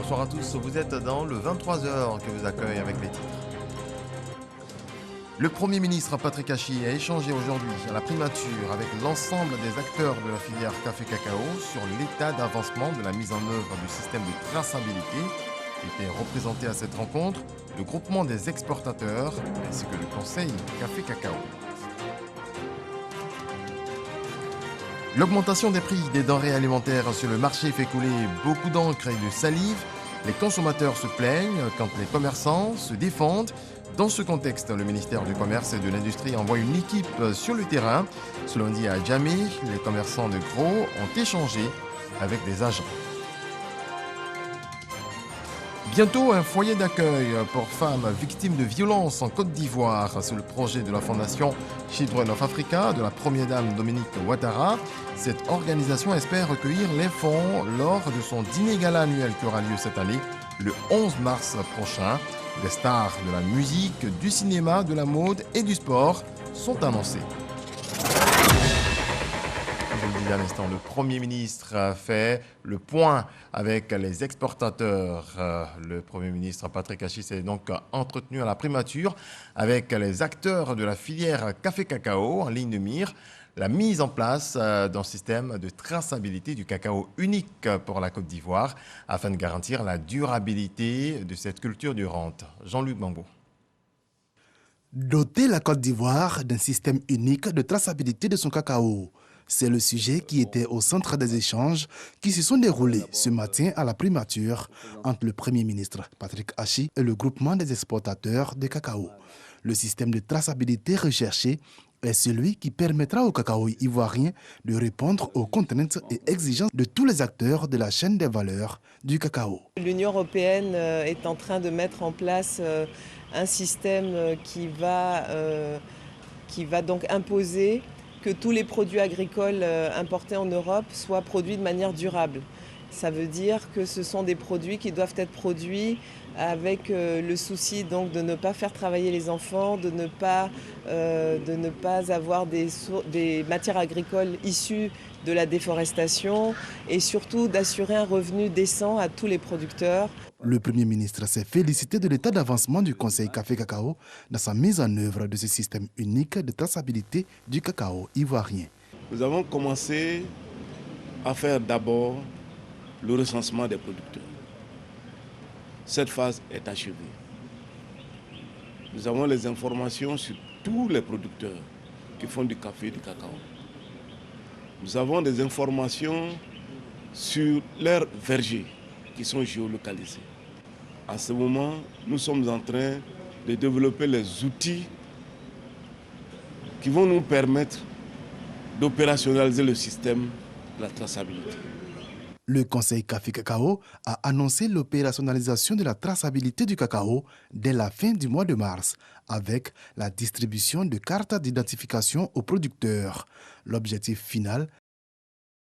bonsoir à tous. Vous êtes dans le 23h que vous accueille avec les titres. Le Premier ministre Patrick Achi a échangé aujourd'hui à la primature avec l'ensemble des acteurs de la filière café-cacao sur l'état d'avancement de la mise en œuvre du système de traçabilité. Était représenté à cette rencontre le groupement des exportateurs ainsi que le conseil café-cacao. L'augmentation des prix des denrées alimentaires sur le marché fait couler beaucoup d'encre et de salive. Les consommateurs se plaignent quand les commerçants se défendent. Dans ce contexte, le ministère du Commerce et de l'Industrie envoie une équipe sur le terrain. Ce lundi à Djamé, les commerçants de gros ont échangé avec des agents. Bientôt, un foyer d'accueil pour femmes victimes de violences en Côte d'Ivoire. C'est le projet de la fondation Children of Africa de la première dame Dominique Ouattara. Cette organisation espère recueillir les fonds lors de son dîner gala annuel qui aura lieu cette année, le 11 mars prochain. Des stars de la musique, du cinéma, de la mode et du sport sont annoncés. Je le disais à l'instant, le Premier ministre a fait le point avec les exportateurs. Le Premier ministre Patrick Achi s'est donc entretenu à la primature avec les acteurs de la filière café-cacao en ligne de mire. La mise en place d'un système de traçabilité du cacao unique pour la Côte d'Ivoire afin de garantir la durabilité de cette culture durante. Jean-Luc Bambo. Doter la Côte d'Ivoire d'un système unique de traçabilité de son cacao. C'est le sujet qui était au centre des échanges qui se sont déroulés ce matin à la primature entre le Premier ministre Patrick Achi et le groupement des exportateurs de cacao. Le système de traçabilité recherché est celui qui permettra au cacao ivoirien de répondre aux contraintes et exigences de tous les acteurs de la chaîne des valeurs du cacao. L'Union européenne est en train de mettre en place un système qui va donc imposer que tous les produits agricoles importés en Europe soient produits de manière durable. Ça veut dire que ce sont des produits qui doivent être produits avec le souci donc de ne pas faire travailler les enfants, de ne pas avoir des matières agricoles issues de la déforestation et surtout d'assurer un revenu décent à tous les producteurs. Le Premier ministre s'est félicité de l'état d'avancement du Conseil Café-Cacao dans sa mise en œuvre de ce système unique de traçabilité du cacao ivoirien. Nous avons commencé à faire d'abord le recensement des producteurs. Cette phase est achevée. Nous avons les informations sur tous les producteurs qui font du café et du cacao. Nous avons des informations sur leurs vergers qui sont géolocalisés. À ce moment, nous sommes en train de développer les outils qui vont nous permettre d'opérationnaliser le système de la traçabilité. Le Conseil Café-Cacao a annoncé l'opérationnalisation de la traçabilité du cacao dès la fin du mois de mars, avec la distribution de cartes d'identification aux producteurs. L'objectif final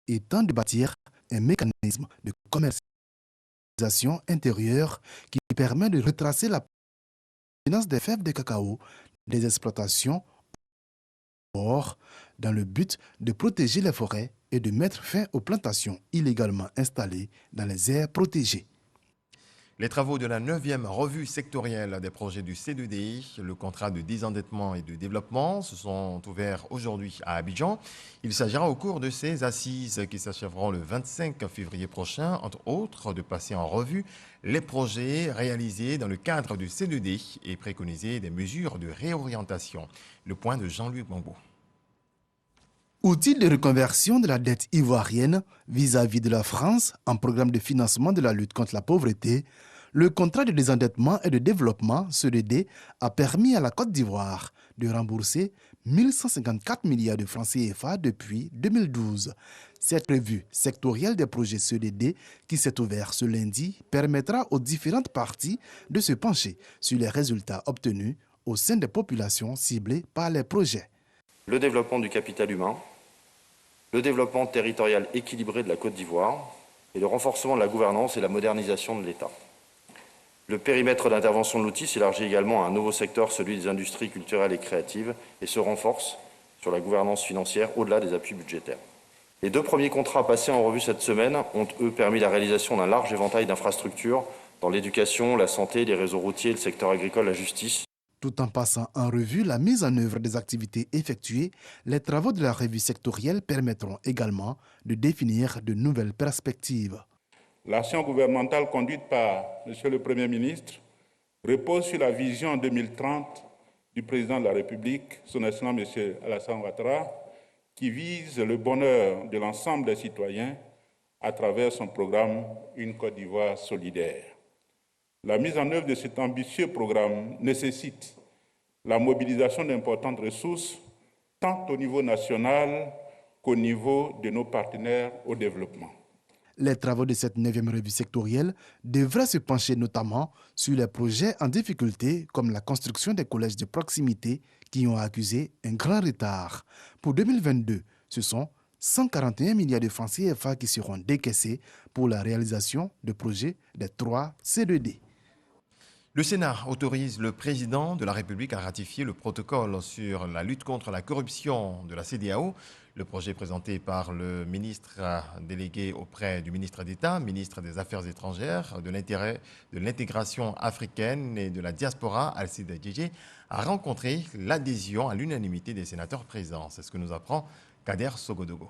étant de bâtir un mécanisme de commercialisation intérieure qui permet de retracer la provenance des fèves de cacao des exploitations dans le but de protéger les forêts et de mettre fin aux plantations illégalement installées dans les aires protégées. Les travaux de la 9e revue sectorielle des projets du C2D, le contrat de désendettement et de développement, se sont ouverts aujourd'hui à Abidjan. Il s'agira au cours de ces assises qui s'achèveront le 25 février prochain, entre autres, de passer en revue les projets réalisés dans le cadre du C2D et préconiser des mesures de réorientation. Le point de Jean-Luc Bambo. Outil de reconversion de la dette ivoirienne vis-à-vis de la France en programme de financement de la lutte contre la pauvreté, le contrat de désendettement et de développement, CEDD, a permis à la Côte d'Ivoire de rembourser 1154 milliards de francs CFA depuis 2012. Cette revue sectorielle des projets CEDD qui s'est ouverte ce lundi permettra aux différentes parties de se pencher sur les résultats obtenus au sein des populations ciblées par les projets. Le développement du capital humain, le développement territorial équilibré de la Côte d'Ivoire et le renforcement de la gouvernance et la modernisation de l'État. Le périmètre d'intervention de l'outil s'élargit également à un nouveau secteur, celui des industries culturelles et créatives, et se renforce sur la gouvernance financière au-delà des appuis budgétaires. Les 2 premiers contrats passés en revue cette semaine ont, eux, permis la réalisation d'un large éventail d'infrastructures dans l'éducation, la santé, les réseaux routiers, le secteur agricole, la justice. Tout en passant en revue la mise en œuvre des activités effectuées, les travaux de la revue sectorielle permettront également de définir de nouvelles perspectives. L'action gouvernementale conduite par M. le Premier ministre repose sur la vision 2030 du président de la République, son Excellence M. Alassane Ouattara, qui vise le bonheur de l'ensemble des citoyens à travers son programme Une Côte d'Ivoire solidaire. La mise en œuvre de cet ambitieux programme nécessite la mobilisation d'importantes ressources, tant au niveau national qu'au niveau de nos partenaires au développement. Les travaux de cette 9e revue sectorielle devraient se pencher notamment sur les projets en difficulté comme la construction des collèges de proximité qui ont accusé un grand retard. Pour 2022, ce sont 141 milliards de francs CFA qui seront décaissés pour la réalisation de projets des 3 C2D. Le Sénat autorise le président de la République à ratifier le protocole sur la lutte contre la corruption de la CEDEAO. Le projet présenté par le ministre délégué auprès du ministre d'État, ministre des Affaires étrangères, de l'intégration africaine et de la diaspora, Alcide Djidje, a rencontré l'adhésion à l'unanimité des sénateurs présents. C'est ce que nous apprend Kader Sogodogo.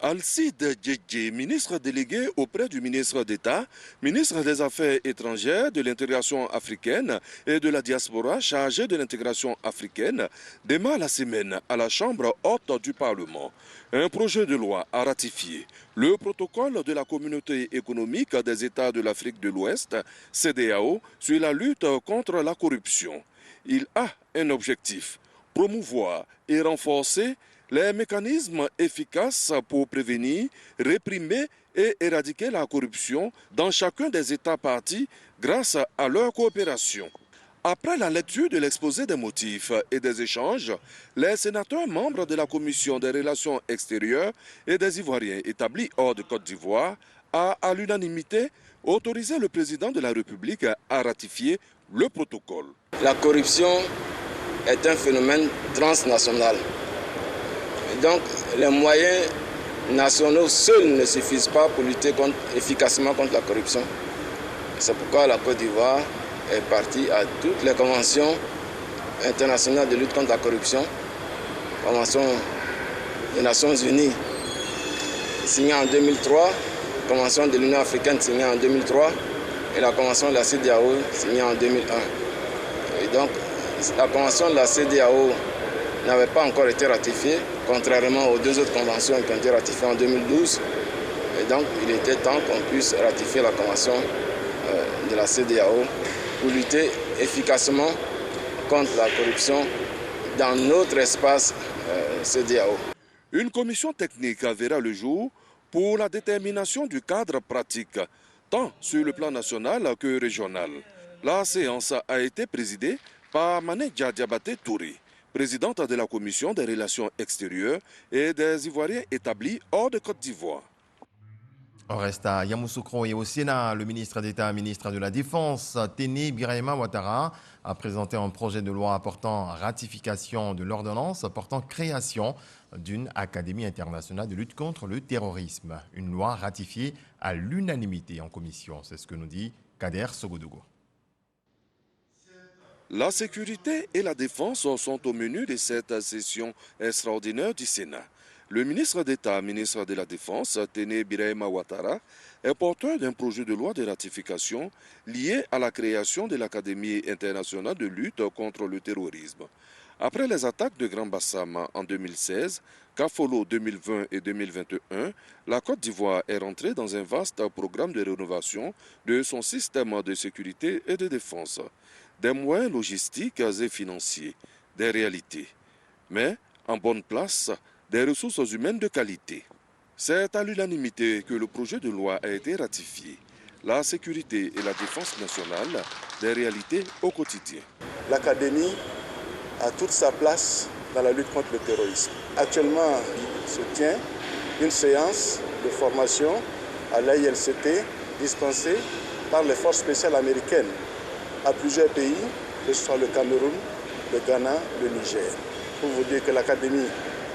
Alcide Djidje, ministre délégué auprès du ministre d'État, ministre des Affaires étrangères, de l'intégration africaine et de la diaspora chargé de l'intégration africaine, démarre la semaine à la Chambre haute du Parlement. Un projet de loi a ratifié le protocole de la Communauté économique des États de l'Afrique de l'Ouest, CEDEAO, sur la lutte contre la corruption. Il a un objectif, promouvoir et renforcer les mécanismes efficaces pour prévenir, réprimer et éradiquer la corruption dans chacun des États partis grâce à leur coopération. Après la lecture de l'exposé des motifs et des échanges, les sénateurs membres de la Commission des relations extérieures et des Ivoiriens établis hors de Côte d'Ivoire a, à l'unanimité, autorisé le président de la République à ratifier le protocole. La corruption est un phénomène transnational. Donc, les moyens nationaux seuls ne suffisent pas pour lutter efficacement contre la corruption. C'est pourquoi la Côte d'Ivoire est partie à toutes les conventions internationales de lutte contre la corruption, Convention des Nations Unies signée en 2003, Convention de l'Union africaine signée en 2003 et la Convention de la CEDEAO signée en 2001. Et donc, la Convention de la CEDEAO n'avait pas encore été ratifiée, contrairement aux 2 autres conventions qui ont été ratifiées en 2012. Et donc, il était temps qu'on puisse ratifier la convention de la CEDEAO pour lutter efficacement contre la corruption dans notre espace CEDEAO. Une commission technique verra le jour pour la détermination du cadre pratique, tant sur le plan national que régional. La séance a été présidée par Maneja Diabaté Touré, présidente de la Commission des relations extérieures et des Ivoiriens établis hors de Côte d'Ivoire. On reste à Yamoussoukro et au Sénat. Le ministre d'État, ministre de la Défense, Téné Birahima Ouattara, a présenté un projet de loi portant ratification de l'ordonnance portant création d'une Académie internationale de lutte contre le terrorisme. Une loi ratifiée à l'unanimité en commission. C'est ce que nous dit Kader Sogodogo. La sécurité et la défense sont au menu de cette session extraordinaire du Sénat. Le ministre d'État, ministre de la Défense, Téné Birahima Ouattara, est porteur d'un projet de loi de ratification lié à la création de l'Académie internationale de lutte contre le terrorisme. Après les attaques de Grand Bassam en 2016, Kafolo 2020 et 2021, la Côte d'Ivoire est rentrée dans un vaste programme de rénovation de son système de sécurité et de défense. Des moyens logistiques et financiers, des réalités, mais en bonne place, des ressources humaines de qualité. C'est à l'unanimité que le projet de loi a été ratifié. La sécurité et la défense nationale, des réalités au quotidien. L'Académie a toute sa place dans la lutte contre le terrorisme. Actuellement, il se tient une séance de formation à l'AILCT dispensée par les forces spéciales américaines à plusieurs pays, que ce soit le Cameroun, le Ghana, le Niger. Pour vous dire que l'Académie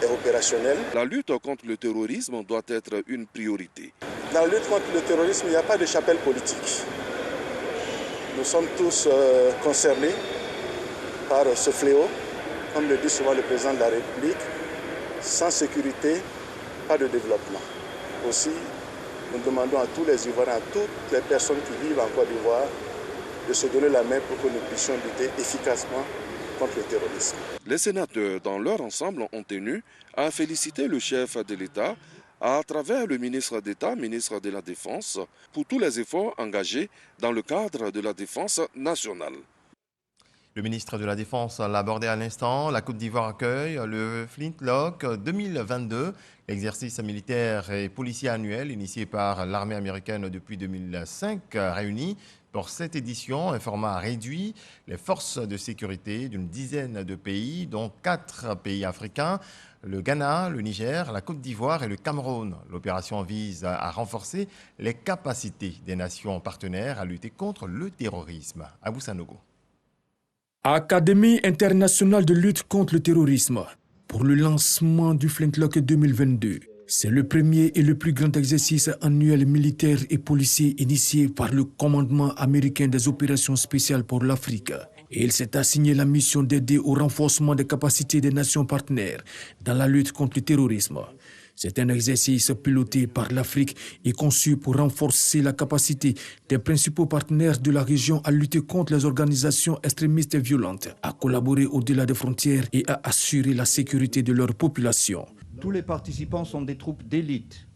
est opérationnel. La lutte contre le terrorisme doit être une priorité. Dans la lutte contre le terrorisme, il n'y a pas de chapelle politique. Nous sommes tous concernés par ce fléau. Comme le dit souvent le président de la République, sans sécurité, pas de développement. Aussi, nous demandons à tous les Ivoiriens, à toutes les personnes qui vivent en Côte d'Ivoire, de se donner la main pour que nous puissions lutter efficacement contre le terrorisme. Les sénateurs, dans leur ensemble, ont tenu à féliciter le chef de l'État à travers le ministre d'État, ministre de la Défense, pour tous les efforts engagés dans le cadre de la défense nationale. Le ministre de la Défense l'a abordé à l'instant. La Côte d'Ivoire accueille le Flintlock 2022, l'exercice militaire et policier annuel initié par l'armée américaine depuis 2005, réuni pour cette édition un format réduit. Les forces de sécurité d'une dizaine de pays, dont 4 pays africains, le Ghana, le Niger, la Côte d'Ivoire et le Cameroun. L'opération vise à renforcer les capacités des nations partenaires à lutter contre le terrorisme. Abou Sanogo. Académie internationale de lutte contre le terrorisme pour le lancement du Flintlock 2022. C'est le premier et le plus grand exercice annuel militaire et policier initié par le commandement américain des opérations spéciales pour l'Afrique. Et il s'est assigné la mission d'aider au renforcement des capacités des nations partenaires dans la lutte contre le terrorisme. C'est un exercice piloté par l'Afrique et conçu pour renforcer la capacité des principaux partenaires de la région à lutter contre les organisations extrémistes et violentes, à collaborer au-delà des frontières et à assurer la sécurité de leur population. Tous les participants sont des troupes d'élite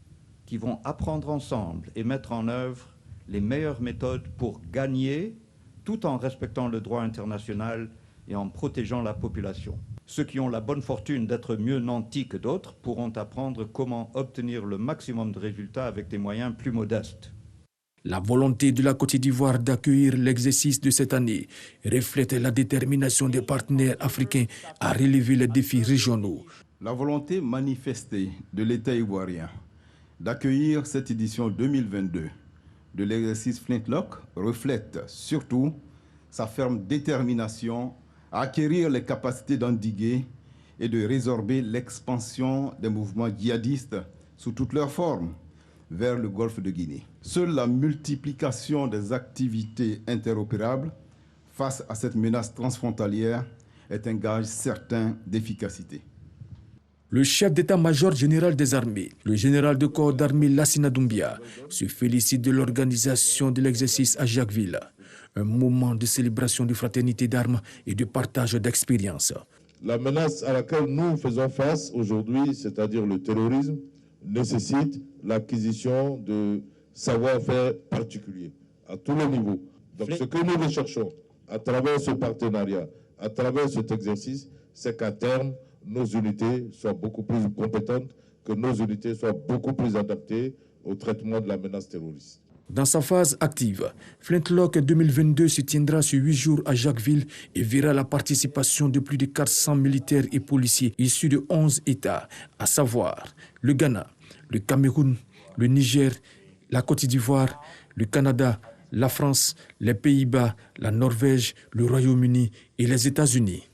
qui vont apprendre ensemble et mettre en œuvre les meilleures méthodes pour gagner tout en respectant le droit international et en protégeant la population. Ceux qui ont la bonne fortune d'être mieux nantis que d'autres pourront apprendre comment obtenir le maximum de résultats avec des moyens plus modestes. La volonté de la Côte d'Ivoire d'accueillir l'exercice de cette année reflète la détermination des partenaires africains à relever les défis régionaux. La volonté manifestée de l'État ivoirien d'accueillir cette édition 2022 de l'exercice Flintlock reflète surtout sa ferme détermination à acquérir les capacités d'endiguer et de résorber l'expansion des mouvements djihadistes sous toutes leurs formes vers le golfe de Guinée. Seule la multiplication des activités interopérables face à cette menace transfrontalière est un gage certain d'efficacité. Le chef d'état-major général des armées, le général de corps d'armée Lassina Doumbia, se félicite de l'organisation de l'exercice à Jacquesville. Un moment de célébration de fraternité d'armes et de partage d'expériences. La menace à laquelle nous faisons face aujourd'hui, c'est-à-dire le terrorisme, nécessite l'acquisition de savoir-faire particuliers à tous les niveaux. Donc ce que nous recherchons à travers ce partenariat, à travers cet exercice, c'est qu'à terme, nos unités soient beaucoup plus compétentes, que nos unités soient beaucoup plus adaptées au traitement de la menace terroriste. Dans sa phase active, Flintlock 2022 se tiendra sur 8 jours à Jacquesville et verra la participation de plus de 400 militaires et policiers issus de 11 États, à savoir le Ghana, le Cameroun, le Niger, la Côte d'Ivoire, le Canada, la France, les Pays-Bas, la Norvège, le Royaume-Uni et les États-Unis.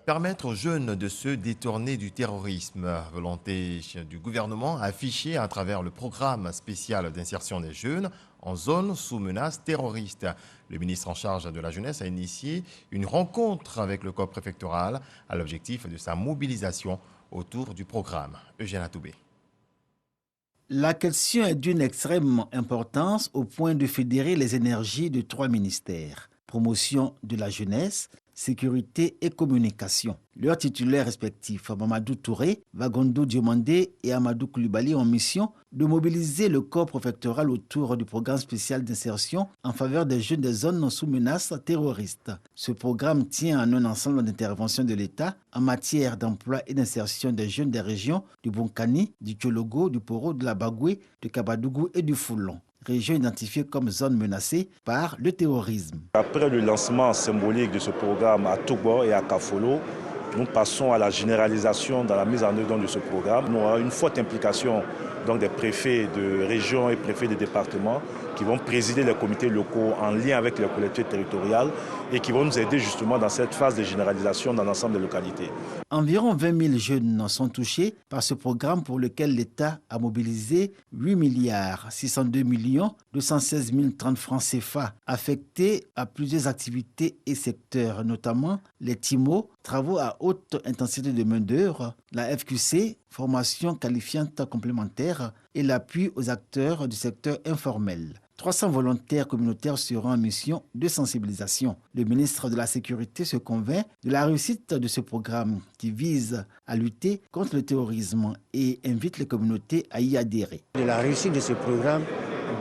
Permettre aux jeunes de se détourner du terrorisme, volonté du gouvernement affichée à travers le programme spécial d'insertion des jeunes en zone sous menace terroriste. Le ministre en charge de la jeunesse a initié une rencontre avec le corps préfectoral à l'objectif de sa mobilisation autour du programme. Eugène Atoubé. La question est d'une extrême importance au point de fédérer les énergies de 3 ministères. Promotion de la jeunesse, sécurité et communication. Leurs titulaires respectifs, Mamadou Touré, Vagondo Diomandé et Amadou Koulibaly, ont mission de mobiliser le corps préfectoral autour du programme spécial d'insertion en faveur des jeunes des zones sous menace terroriste. Ce programme tient en un ensemble d'interventions de l'État en matière d'emploi et d'insertion des jeunes des régions du Bonkani, du Tchologo, du Poro, de la Bagoué, du Kabadougou et du Foulon. Région identifiée comme zone menacée par le terrorisme. Après le lancement symbolique de ce programme à Togo et à Kafolo, nous passons à la généralisation dans la mise en œuvre de ce programme. Nous avons une forte implication donc des préfets de région et préfets de département qui vont présider les comités locaux en lien avec les collectivités territoriales et qui vont nous aider justement dans cette phase de généralisation dans l'ensemble des localités. Environ 20 000 jeunes sont touchés par ce programme pour lequel l'État a mobilisé 8 milliards 602 millions 216 030 francs CFA affectés à plusieurs activités et secteurs, notamment les TIMO, travaux à haute intensité de main-d'œuvre, la FQC, formation qualifiante complémentaire et l'appui aux acteurs du secteur informel. 300 volontaires communautaires seront en mission de sensibilisation. Le ministre de la Sécurité se convainc de la réussite de ce programme qui vise à lutter contre le terrorisme et invite les communautés à y adhérer. De la réussite de ce programme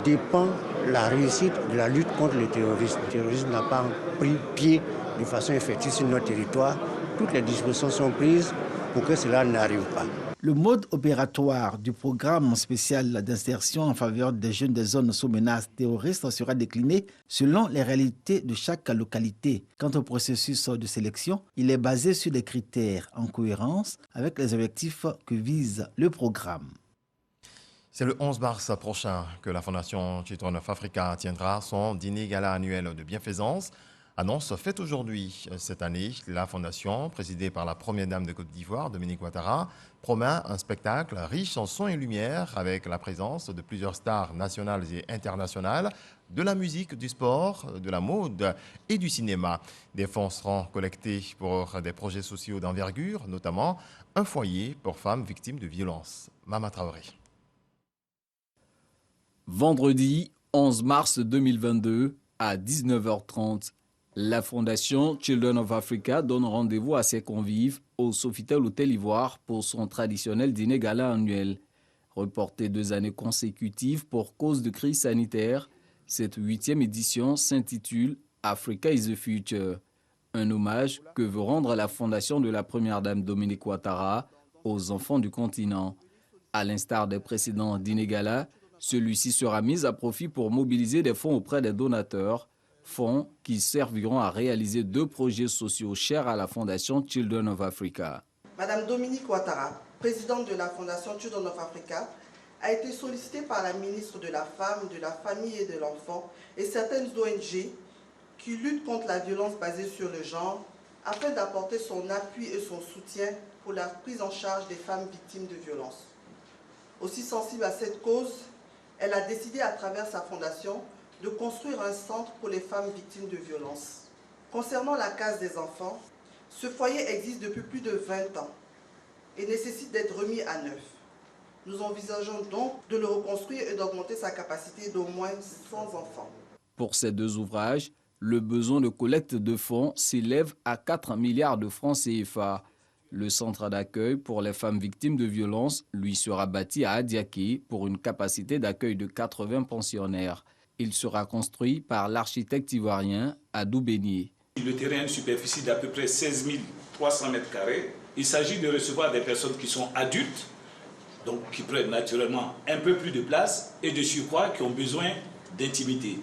dépend la réussite de la lutte contre le terrorisme. Le terrorisme n'a pas pris pied de façon effective sur notre territoire. Toutes les dispositions sont prises pour que cela n'arrive pas. Le mode opératoire du programme spécial d'insertion en faveur des jeunes des zones sous menace terroriste sera décliné selon les réalités de chaque localité. Quant au processus de sélection, il est basé sur des critères en cohérence avec les objectifs que vise le programme. C'est le 11 mars prochain que la Fondation Children of Africa tiendra son dîner gala annuel de bienfaisance. Annonce faite aujourd'hui. Cette année, la Fondation, présidée par la première dame de Côte d'Ivoire, Dominique Ouattara, promet un spectacle riche en son et lumière avec la présence de plusieurs stars nationales et internationales, de la musique, du sport, de la mode et du cinéma. Des fonds seront collectés pour des projets sociaux d'envergure, notamment un foyer pour femmes victimes de violences. Mama Traoré. Vendredi 11 mars 2022 à 19h30. La Fondation Children of Africa donne rendez-vous à ses convives au Sofitel Hôtel Ivoire pour son traditionnel dîner gala annuel. Reporté 2 années consécutives pour cause de crise sanitaire, cette 8e édition s'intitule Africa is the Future. Un hommage que veut rendre la Fondation de la Première Dame Dominique Ouattara aux enfants du continent. À l'instar des précédents dîners gala, celui-ci sera mis à profit pour mobiliser des fonds auprès des donateurs, fonds qui serviront à réaliser 2 projets sociaux chers à la Fondation Children of Africa. Madame Dominique Ouattara, présidente de la Fondation Children of Africa, a été sollicitée par la ministre de la Femme, de la Famille et de l'Enfant et certaines ONG qui luttent contre la violence basée sur le genre afin d'apporter son appui et son soutien pour la prise en charge des femmes victimes de violences. Aussi sensible à cette cause, elle a décidé à travers sa fondation de construire un centre pour les femmes victimes de violences. Concernant la case des enfants, ce foyer existe depuis plus de 20 ans et nécessite d'être remis à neuf. Nous envisageons donc de le reconstruire et d'augmenter sa capacité d'au moins 100 enfants. Pour ces 2 ouvrages, le besoin de collecte de fonds s'élève à 4 milliards de francs CFA. Le centre d'accueil pour les femmes victimes de violences lui sera bâti à Adiaké pour une capacité d'accueil de 80 pensionnaires. Il sera construit par l'architecte ivoirien Adou Bénier. Le terrain a une superficie d'à peu près 16 300 mètres carrés. Il s'agit de recevoir des personnes qui sont adultes, donc qui prennent naturellement un peu plus de place et de surcroît qui ont besoin d'intimité.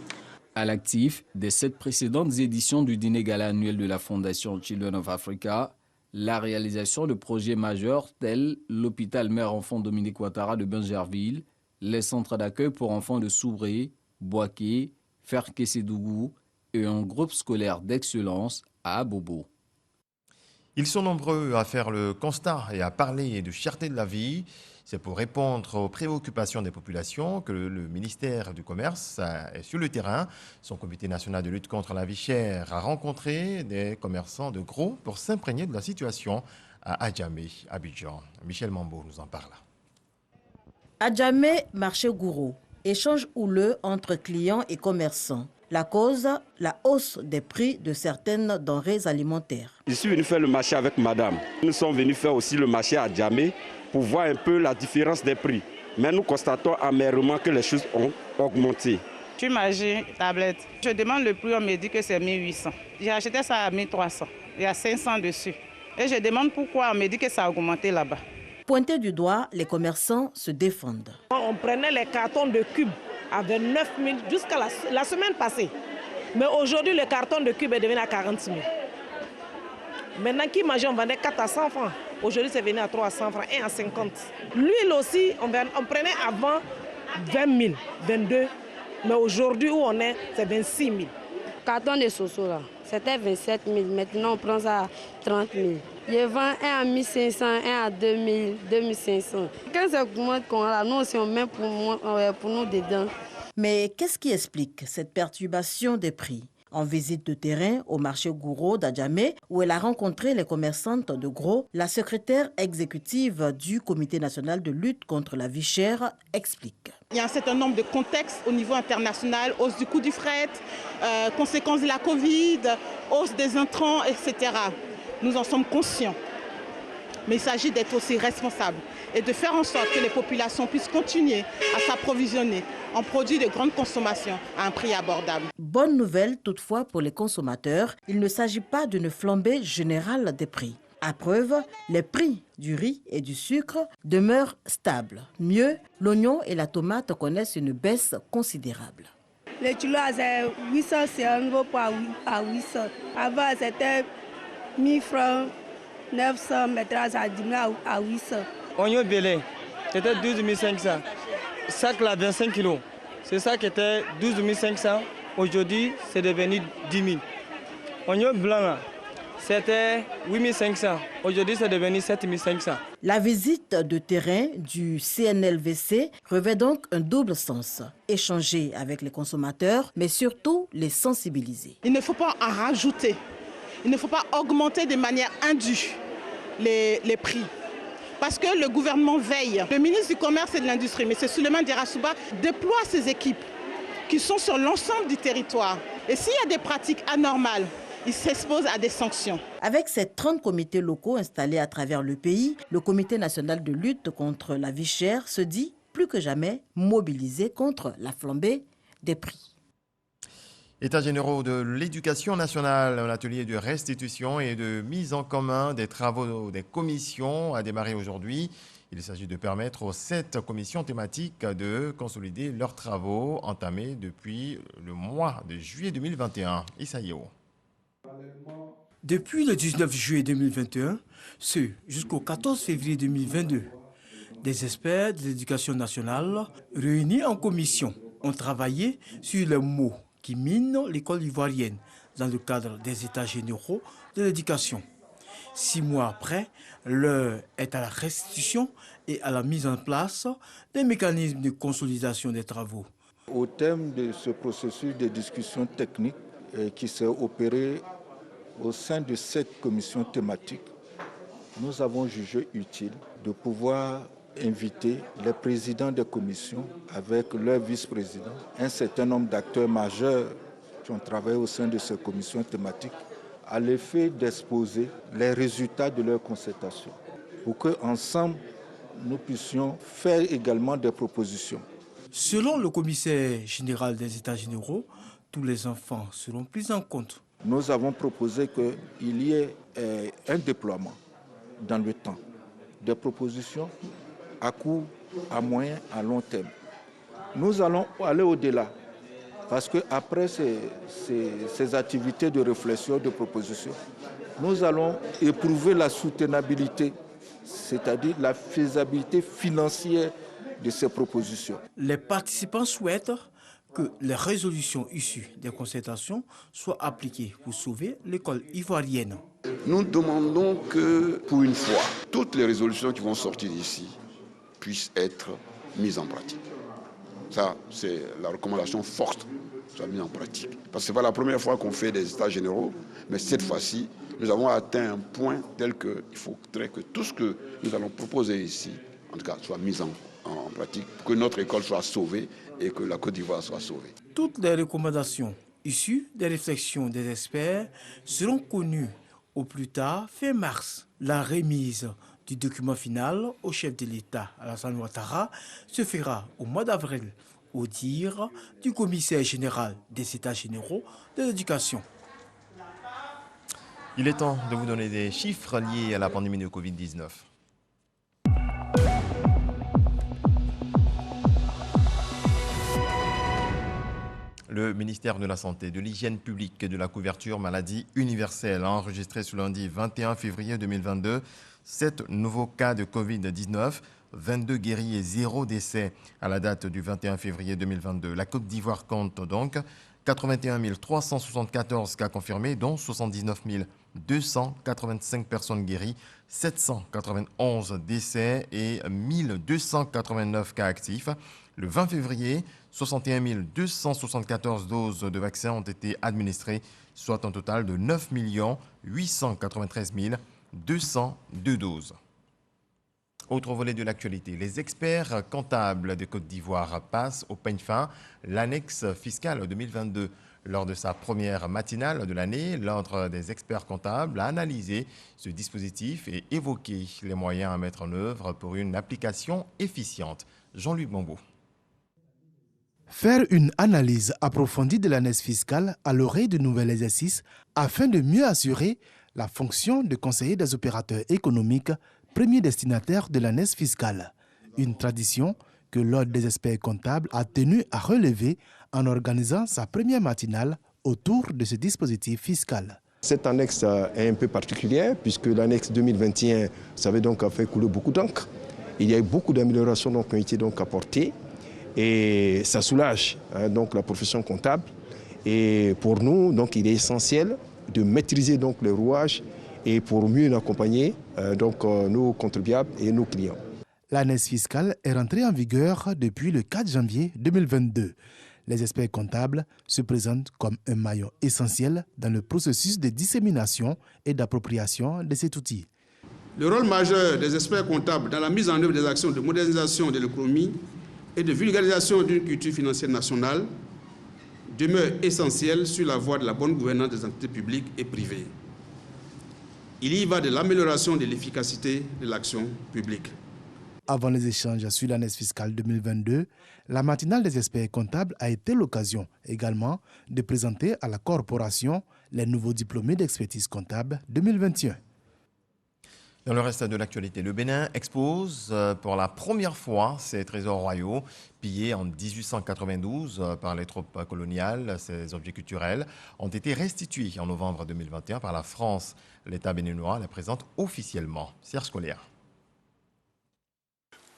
À l'actif des 7 précédentes éditions du dîner gala annuel de la Fondation Children of Africa, la réalisation de projets majeurs tels l'hôpital mère-enfant Dominique Ouattara de Bingerville, les centres d'accueil pour enfants de Soubré, Boaké, Ferkessédougou et un groupe scolaire d'excellence à Abobo. Ils sont nombreux à faire le constat et à parler de cherté de la vie. C'est pour répondre aux préoccupations des populations que le ministère du Commerce est sur le terrain. Son comité national de lutte contre la vie chère a rencontré des commerçants de gros pour s'imprégner de la situation à Adjamé, Abidjan. Michel Mambo nous en parle. Adjamé, marché gourou. Échange houleux entre clients et commerçants. La cause, la hausse des prix de certaines denrées alimentaires. Je suis venu faire le marché avec madame. Nous sommes venus faire aussi le marché à Djamé pour voir un peu la différence des prix. Mais nous constatons amèrement que les choses ont augmenté. Je suis mangé tablette. Je demande le prix, on me dit que c'est 1800. J'ai acheté ça à 1300. Il y a 500 dessus. Et je demande pourquoi, on me dit que ça a augmenté là-bas. Pointés du doigt, les commerçants se défendent. On prenait les cartons de cubes à 29 000 jusqu'à la semaine passée. Mais aujourd'hui, le carton de cube est devenu à 40 000. Maintenant, qui mangeait, on vendait 4 à 100 francs. Aujourd'hui, c'est venu à 300 francs et à 50. L'huile aussi, on prenait avant 20 000, 22. Mais aujourd'hui, où on est, c'est 26 000. Carton de soso, là, c'était 27 000. Maintenant, on prend ça à 30 000. Je vends un à 1 500, un à 2 000, 2 500. Quand ça augmente, nous aussi, on met pour nous dedans. Mais qu'est-ce qui explique cette perturbation des prix? En visite de terrain au marché Gouro d'Adjamé, où elle a rencontré les commerçantes de gros, la secrétaire exécutive du Comité national de lutte contre la vie chère explique. Il y a un certain nombre de contextes au niveau international, hausse du coût du fret, conséquences de la Covid, hausse des intrants, etc. Nous en sommes conscients. Mais il s'agit d'être aussi responsable et de faire en sorte que les populations puissent continuer à s'approvisionner en produits de grande consommation à un prix abordable. Bonne nouvelle toutefois pour les consommateurs, il ne s'agit pas d'une flambée générale des prix. À preuve, les prix du riz et du sucre demeurent stables. Mieux, l'oignon et la tomate connaissent une baisse considérable. Le kilo c'est 800, c'est un nouveau poids à 800. Avant c'était 1000 francs, 900, maintenant ça a diminué à 800. Oignon belé, c'était 12 500. Sac là 25 kilos, c'est ça qui était 12 500. Aujourd'hui, c'est devenu 10 000. Oignon blanc là, c'était 8 500. Aujourd'hui, c'est devenu 7 500. La visite de terrain du CNLVC revêt donc un double sens. Échanger avec les consommateurs, mais surtout les sensibiliser. Il ne faut pas en rajouter. Il ne faut pas augmenter de manière indue les prix. Parce que le gouvernement veille. Le ministre du Commerce et de l'Industrie, M. Souleymane Dirasouba, déploie ses équipes qui sont sur l'ensemble du territoire. Et s'il y a des pratiques anormales, il s'expose à des sanctions. Avec ses 30 comités locaux installés à travers le pays, le Comité national de lutte contre la vie chère se dit plus que jamais mobilisé contre la flambée des prix. États généraux de l'éducation nationale, un atelier de restitution et de mise en commun des travaux des commissions a démarré aujourd'hui. Il s'agit de permettre aux 7 commissions thématiques de consolider leurs travaux entamés depuis le mois de juillet 2021. Issa Yeo. Depuis le 19 juillet 2021, jusqu'au 14 février 2022, des experts de l'éducation nationale réunis en commission ont travaillé sur les mots qui minent l'école ivoirienne dans le cadre des États généraux de l'éducation. 6 mois après, l'heure est à la restitution et à la mise en place des mécanismes de consolidation des travaux. Au terme de ce processus de discussion technique qui s'est opéré au sein de 7 commissions thématiques, nous avons jugé utile de pouvoir inviter les présidents des commissions avec leurs vice-présidents, un certain nombre d'acteurs majeurs qui ont travaillé au sein de ces commissions thématiques, à l'effet d'exposer les résultats de leurs concertations pour qu'ensemble, nous puissions faire également des propositions. Selon le commissaire général des États généraux, tous les enfants seront pris en compte. Nous avons proposé qu'il y ait un déploiement dans le temps, des propositions à court, à moyen, à long terme. Nous allons aller au-delà, parce qu'après ces activités de réflexion, de proposition, nous allons éprouver la soutenabilité, c'est-à-dire la faisabilité financière de ces propositions. Les participants souhaitent que les résolutions issues des concertations soient appliquées pour sauver l'école ivoirienne. Nous demandons que, pour une fois, toutes les résolutions qui vont sortir d'ici puissent être mises en pratique. Ça, c'est la recommandation forte, soit mise en pratique. Parce que ce n'est pas la première fois qu'on fait des états généraux, mais cette fois-ci, nous avons atteint un point tel qu'il faudrait que tout ce que nous allons proposer ici, en tout cas, soit mis en pratique, pour que notre école soit sauvée et que la Côte d'Ivoire soit sauvée. Toutes les recommandations issues des réflexions des experts seront connues au plus tard fin mars. La remise du document final au chef de l'État, Alassane Ouattara, se fera au mois d'avril, au dire du commissaire général des États généraux de l'éducation. Il est temps de vous donner des chiffres liés à la pandémie de Covid-19. Le ministère de la Santé, de l'Hygiène publique et de la couverture maladie universelle a enregistré ce lundi 21 février 2022 7 nouveaux cas de Covid-19, 22 guéris et 0 décès à la date du 21 février 2022. La Côte d'Ivoire compte donc 81 374 cas confirmés, dont 79 285 personnes guéries, 791 décès et 1289 cas actifs. Le 20 février, 61 274 doses de vaccins ont été administrées, soit un total de 9 893 202 doses. Autre volet de l'actualité, les experts comptables de Côte d'Ivoire passent au peigne fin l'annexe fiscale 2022. Lors de sa première matinale de l'année, l'ordre des experts comptables a analysé ce dispositif et évoqué les moyens à mettre en œuvre pour une application efficiente. Jean-Luc Bambo. Faire une analyse approfondie de l'annexe fiscale à l'orée du nouvel exercice afin de mieux assurer la fonction de conseiller des opérateurs économiques, premier destinataire de l'annexe fiscale. Une tradition que l'Ordre des experts comptables a tenu à relever en organisant sa première matinale autour de ce dispositif fiscal. Cette annexe est un peu particulière puisque l'annexe 2021, ça avait donc fait couler beaucoup d'encre. Il y a eu beaucoup d'améliorations qui ont été apportées et ça soulage donc la profession comptable. Et pour nous, donc, il est essentiel de maîtriser donc les rouages et pour mieux accompagner nos contribuables et nos clients. L'annexe fiscale est rentrée en vigueur depuis le 4 janvier 2022. Les experts comptables se présentent comme un maillon essentiel dans le processus de dissémination et d'appropriation de cet outil. Le rôle majeur des experts comptables dans la mise en œuvre des actions de modernisation de l'économie et de vulgarisation d'une culture financière nationale demeure essentiel sur la voie de la bonne gouvernance des entités publiques et privées. Il y va de l'amélioration de l'efficacité de l'action publique. Avant les échanges sur l'annexe fiscale 2022, la matinale des experts comptables a été l'occasion également de présenter à la corporation les nouveaux diplômés d'expertise comptable 2021. Dans le reste de l'actualité, le Bénin expose pour la première fois ses trésors royaux pillés en 1892 par les troupes coloniales. Ces objets culturels ont été restitués en novembre 2021 par la France. L'État béninois les présente officiellement. Serge Collier.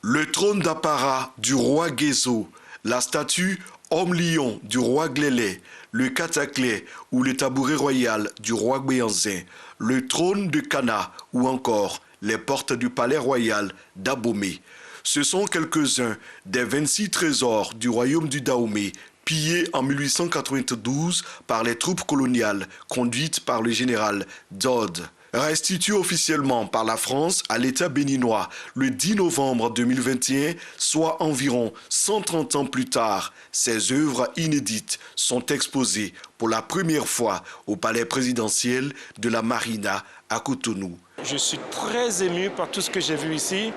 Le trône d'apparat du roi Guézo, la statue homme-lion du roi Glélé, le cataclé ou le tabouret royal du roi Béanzin, le trône de Cana ou encore les portes du palais royal d'Abomey. Ce sont quelques-uns des 26 trésors du royaume du Dahomey pillés en 1892 par les troupes coloniales conduites par le général Dodd. Restitué officiellement par la France à l'État béninois le 10 novembre 2021, soit environ 130 ans plus tard, ces œuvres inédites sont exposées pour la première fois au palais présidentiel de la Marina à Cotonou. Je suis très ému par tout ce que j'ai vu ici,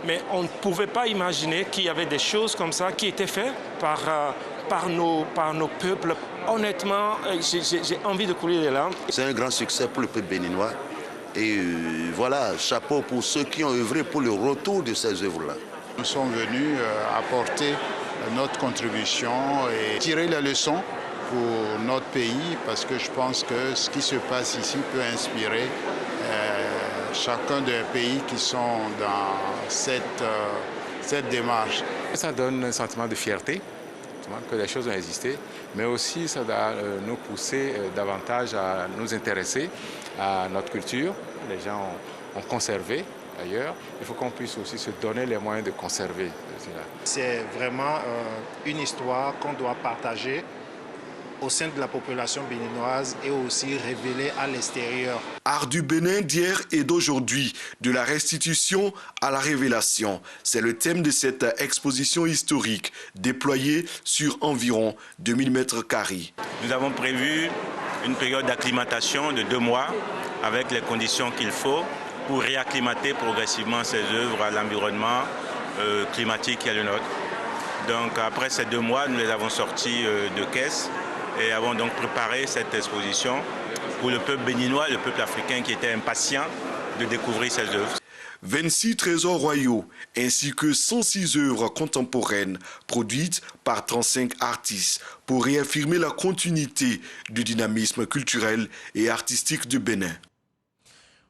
mais on ne pouvait pas imaginer qu'il y avait des choses comme ça qui étaient faites par nos peuples. Honnêtement, j'ai envie de couler les larmes. C'est un grand succès pour le peuple béninois. Et voilà, chapeau pour ceux qui ont œuvré pour le retour de ces œuvres-là. Nous sommes venus apporter notre contribution et tirer les leçons pour notre pays parce que je pense que ce qui se passe ici peut inspirer chacun des pays qui sont dans cette démarche. Ça donne un sentiment de fierté que les choses ont existé, mais aussi ça doit nous pousser davantage à nous intéresser à notre culture. Les gens ont conservé d'ailleurs. Il faut qu'on puisse aussi se donner les moyens de conserver. C'est vraiment une histoire qu'on doit partager au sein de la population béninoise et aussi révéler à l'extérieur. Art du Bénin d'hier et d'aujourd'hui, de la restitution à la révélation. C'est le thème de cette exposition historique déployée sur environ 2000 mètres carrés. Nous avons prévu une période d'acclimatation de 2 mois avec les conditions qu'il faut pour réacclimater progressivement ces œuvres à l'environnement climatique qui est le nôtre. Donc après ces 2 mois, nous les avons sortis de caisse et avons donc préparé cette exposition pour le peuple béninois et le peuple africain qui était impatient de découvrir ces œuvres. 26 trésors royaux ainsi que 106 œuvres contemporaines produites par 35 artistes pour réaffirmer la continuité du dynamisme culturel et artistique du Bénin.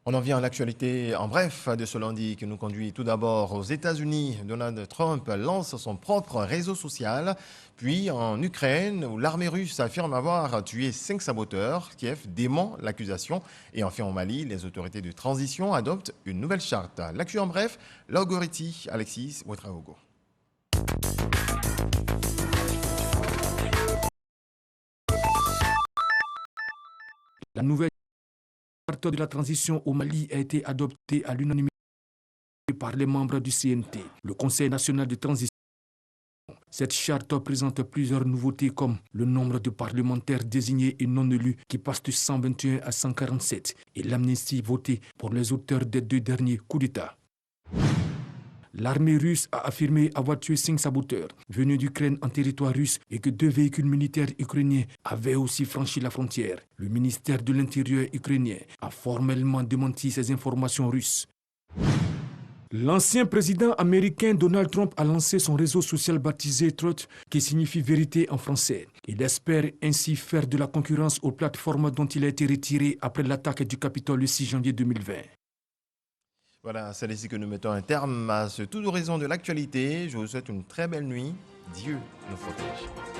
On en vient à l'actualité en bref de ce lundi qui nous conduit tout d'abord aux États-Unis. Donald Trump lance son propre réseau social. Puis en Ukraine, où l'armée russe affirme avoir tué 5 saboteurs. Kiev dément l'accusation. Et enfin au Mali, les autorités de transition adoptent une nouvelle charte. L'actu en bref, Logoriti, Alexis Ouetraogo. La nouvelle charte de la transition au Mali a été adoptée à l'unanimité par les membres du CNT, le Conseil national de transition. Cette charte présente plusieurs nouveautés comme le nombre de parlementaires désignés et non élus qui passe de 121 à 147 et l'amnistie votée pour les auteurs des 2 derniers coups d'État. L'armée russe a affirmé avoir tué 5 saboteurs venus d'Ukraine en territoire russe et que 2 véhicules militaires ukrainiens avaient aussi franchi la frontière. Le ministère de l'Intérieur ukrainien a formellement démenti ces informations russes. L'ancien président américain Donald Trump a lancé son réseau social baptisé Truth, qui signifie vérité en français. Il espère ainsi faire de la concurrence aux plateformes dont il a été retiré après l'attaque du Capitole le 6 janvier 2020. Voilà, c'est ici que nous mettons un terme à ce tour d'horizon de l'actualité. Je vous souhaite une très belle nuit. Dieu nous protège.